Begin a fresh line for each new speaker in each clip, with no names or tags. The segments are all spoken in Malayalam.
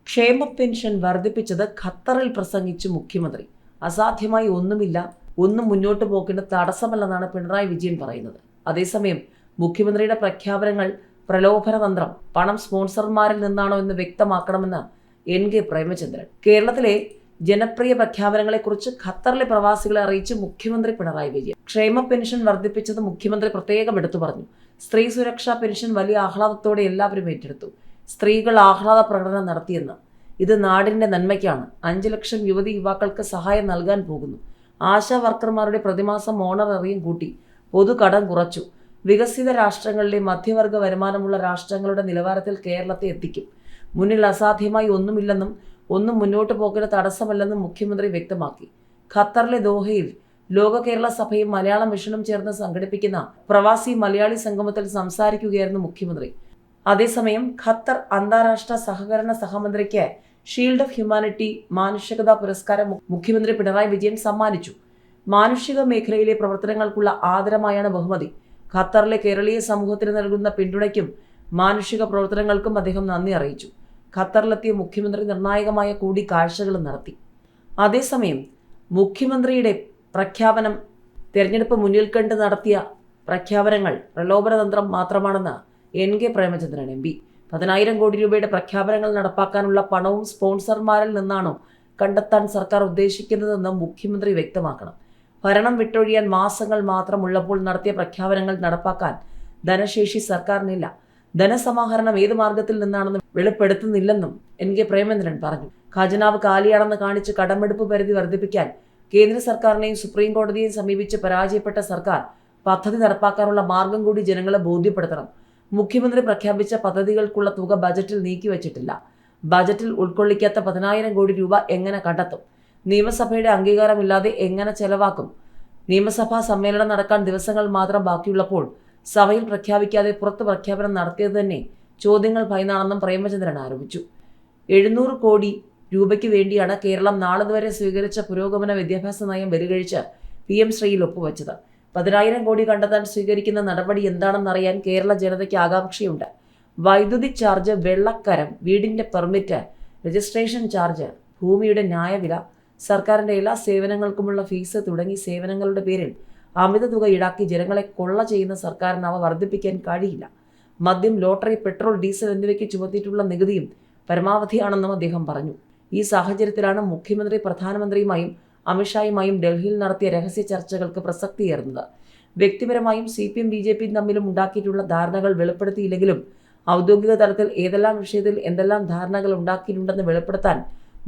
ക്ഷേമ പെൻഷൻ വർദ്ധിപ്പിച്ചത് ഖത്തറിൽ പ്രസംഗിച്ച് മുഖ്യമന്ത്രി. അസാധ്യമായി ഒന്നുമില്ല, ഒന്നും മുന്നോട്ട് പോക്കിന് തടസ്സമല്ലെന്നാണ് പിണറായി വിജയൻ പറയുന്നത്. അതേസമയം മുഖ്യമന്ത്രിയുടെ പ്രഖ്യാപനങ്ങൾ പ്രലോഭന തന്ത്രം, പണം സ്പോൺസർമാരിൽ നിന്നാണോ എന്ന് വ്യക്തമാക്കണമെന്ന് NK പ്രേമചന്ദ്രൻ. കേരളത്തിലെ ജനപ്രിയ പ്രഖ്യാപനങ്ങളെക്കുറിച്ച് ഖത്തറിലെ പ്രവാസികളെ അറിയിച്ച് മുഖ്യമന്ത്രി പിണറായി വിജയൻ. ക്ഷേമ പെൻഷൻ വർദ്ധിപ്പിച്ചത് മുഖ്യമന്ത്രി പ്രത്യേകം എടുത്തു പറഞ്ഞു. സ്ത്രീ സുരക്ഷാ പെൻഷൻ വലിയ ആഹ്ലാദത്തോടെ എല്ലാവരും ഏറ്റെടുത്തു. സ്ത്രീകൾ ആഹ്ലാദ പ്രകടനം നടത്തിയെന്ന്. ഇത് നാടിന്റെ നന്മയ്ക്കാണ്. 5 ലക്ഷം യുവതി യുവാക്കൾക്ക് സഹായം നൽകാൻ പോകുന്നു. ആശാ വർക്കർമാരുടെ പ്രതിമാസം ഓണററിയും കൂട്ടി. പൊതുകടം കുറച്ചു. വികസിത രാഷ്ട്രങ്ങളിലെ മധ്യവർഗ വരുമാനമുള്ള രാഷ്ട്രങ്ങളുടെ നിലവാരത്തിൽ കേരളത്തെ എത്തിക്കും. മുന്നിൽ അസാധ്യമായി ഒന്നുമില്ലെന്നും ഒന്നും മുന്നോട്ട് പോക്കിന് തടസ്സമല്ലെന്നും മുഖ്യമന്ത്രി വ്യക്തമാക്കി. ഖത്തറിലെ ദോഹയിൽ ലോക കേരള സഭയും മലയാളം മിഷനും ചേർന്ന് സംഘടിപ്പിക്കുന്ന പ്രവാസി മലയാളി സംഗമത്തിൽ സംസാരിക്കുകയായിരുന്നു മുഖ്യമന്ത്രി. അതേസമയം ഖത്തർ അന്താരാഷ്ട്ര സഹകരണ സഹമന്ത്രിക്ക് ഷീൽഡ് ഓഫ് ഹ്യൂമാനിറ്റി മാനുഷികതാ പുരസ്കാരം മുഖ്യമന്ത്രി പിണറായി വിജയൻ സമ്മാനിച്ചു. മാനുഷിക മേഖലയിലെ പ്രവർത്തനങ്ങൾക്കുള്ള ആദരമായാണ് ബഹുമതി. ഖത്തറിലെ കേരളീയ സമൂഹത്തിന് നൽകുന്ന പിന്തുണയ്ക്കും മാനുഷിക പ്രവർത്തനങ്ങൾക്കും അദ്ദേഹം നന്ദി അറിയിച്ചു. ഖത്തറിലെത്തിയ മുഖ്യമന്ത്രി നിർണായകമായ കൂടിക്കാഴ്ചകളും നടത്തി. അതേസമയം മുഖ്യമന്ത്രിയുടെ പ്രഖ്യാപനം, തെരഞ്ഞെടുപ്പ് മുന്നിൽ കണ്ട് നടത്തിയ പ്രഖ്യാപനങ്ങൾ പ്രലോഭനതന്ത്രം മാത്രമാണെന്ന് NK പ്രേമചന്ദ്രൻ MP. 10,000 കോടി രൂപയുടെ പ്രഖ്യാപനങ്ങൾ നടപ്പാക്കാനുള്ള പണവും സ്പോൺസർമാരിൽ നിന്നാണോ കണ്ടെത്താൻ സർക്കാർ ഉദ്ദേശിക്കുന്നതെന്ന് മുഖ്യമന്ത്രി വ്യക്തമാക്കണം. ഭരണം വിട്ടൊഴിയാൻ മാസങ്ങൾ മാത്രമുള്ളപ്പോൾ നടത്തിയ പ്രഖ്യാപനങ്ങൾ നടപ്പാക്കാൻ ധനശേഷി സർക്കാരിനില്ല. ധനസമാഹരണം ഏത് മാർഗത്തിൽ നിന്നാണെന്ന് വെളിപ്പെടുത്തുന്നില്ലെന്നും NK പ്രേമചന്ദ്രൻ പറഞ്ഞു. ഖജനാവ് കാലിയാണെന്ന് കാണിച്ച് കടമെടുപ്പ് പരിധി വർദ്ധിപ്പിക്കാൻ കേന്ദ്ര സർക്കാരിനെയും സുപ്രീം കോടതിയെയും സമീപിച്ച് പരാജയപ്പെട്ട സർക്കാർ പദ്ധതി നടപ്പാക്കാനുള്ള മാർഗം കൂടി ജനങ്ങളെ ബോധ്യപ്പെടുത്തണം. മുഖ്യമന്ത്രി പ്രഖ്യാപിച്ച പദ്ധതികൾക്കുള്ള തുക ബജറ്റിൽ നീക്കിവച്ചിട്ടില്ല. ബജറ്റിൽ ഉൾക്കൊള്ളിക്കാത്ത 10,000 കോടി രൂപ എങ്ങനെ കണ്ടെത്തും? നിയമസഭയുടെ അംഗീകാരമില്ലാതെ എങ്ങനെ ചെലവാക്കും? നിയമസഭാ സമ്മേളനം നടക്കാൻ ദിവസങ്ങൾ മാത്രം ബാക്കിയുള്ളപ്പോൾ സഭയിൽ പ്രഖ്യാപിക്കാതെ പുറത്ത് പ്രഖ്യാപനം നടത്തിയത് തന്നെ ചോദ്യങ്ങൾ ഭയന്നാണെന്നും പ്രേമചന്ദ്രൻ ആരോപിച്ചു. 700 കോടി രൂപയ്ക്ക് വേണ്ടിയാണ് കേരളം നാളിതുവരെ സ്വീകരിച്ച പുരോഗമന വിദ്യാഭ്യാസ നയം ബലികഴിച്ച് PM ശ്രീയിൽ ഒപ്പുവെച്ചത്. 10,000 കോടി കണ്ടെത്താൻ സ്വീകരിക്കുന്ന നടപടി എന്താണെന്നറിയാൻ കേരള ജനതയ്ക്ക് ആകാംക്ഷയുണ്ട്. വൈദ്യുതി ചാർജ്, വെള്ളക്കരം, വീടിന്റെ പെർമിറ്റ്, രജിസ്ട്രേഷൻ ചാർജ്, ഭൂമിയുടെ ന്യായവില, സർക്കാരിന്റെ എല്ലാ സേവനങ്ങൾക്കുമുള്ള ഫീസ് തുടങ്ങി സേവനങ്ങളുടെ പേരിൽ അമിത തുക ഈടാക്കി ജനങ്ങളെ കൊള്ള ചെയ്യുന്ന സർക്കാരിന് അവ വർദ്ധിപ്പിക്കാൻ കഴിയില്ല. മദ്യം, ലോട്ടറി, പെട്രോൾ, ഡീസൽ എന്നിവയ്ക്ക് ചുമത്തിയിട്ടുള്ള നികുതിയും പരമാവധിയാണെന്നും അദ്ദേഹം പറഞ്ഞു. ഈ സാഹചര്യത്തിലാണ് മുഖ്യമന്ത്രി പ്രധാനമന്ത്രിയുമായും അമിത്ഷായുമായും ഡൽഹിയിൽ നടത്തിയ രഹസ്യ ചർച്ചകൾക്ക് പ്രസക്തിയേറുന്നത്. വ്യക്തിപരമായും CPM BJP തമ്മിലും ഉണ്ടാക്കിയിട്ടുള്ള ധാരണകൾ വെളിപ്പെടുത്തിയില്ലെങ്കിലും ഔദ്യോഗിക തലത്തിൽ ഏതെല്ലാം വിഷയത്തിൽ എന്തെല്ലാം ധാരണകൾ ഉണ്ടാക്കിയിട്ടുണ്ടെന്ന് വെളിപ്പെടുത്താൻ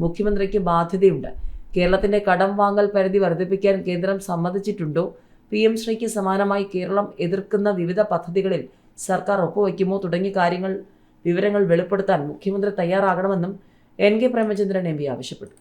മുഖ്യമന്ത്രിക്ക് ബാധ്യതയുണ്ട്. കേരളത്തിന്റെ കടം വാങ്ങൽ പരിധി വർദ്ധിപ്പിക്കാൻ കേന്ദ്രം സമ്മതിച്ചിട്ടുണ്ടോ? PM ശ്രീക്ക് സമാനമായി കേരളം എതിർക്കുന്ന വിവിധ പദ്ധതികളിൽ സർക്കാർ ഒപ്പുവയ്ക്കുമോ തുടങ്ങിയ വിവരങ്ങൾ വെളിപ്പെടുത്താൻ മുഖ്യമന്ത്രി തയ്യാറാകണമെന്നും NK പ്രേമചന്ദ്രൻ MP ആവശ്യപ്പെട്ടു.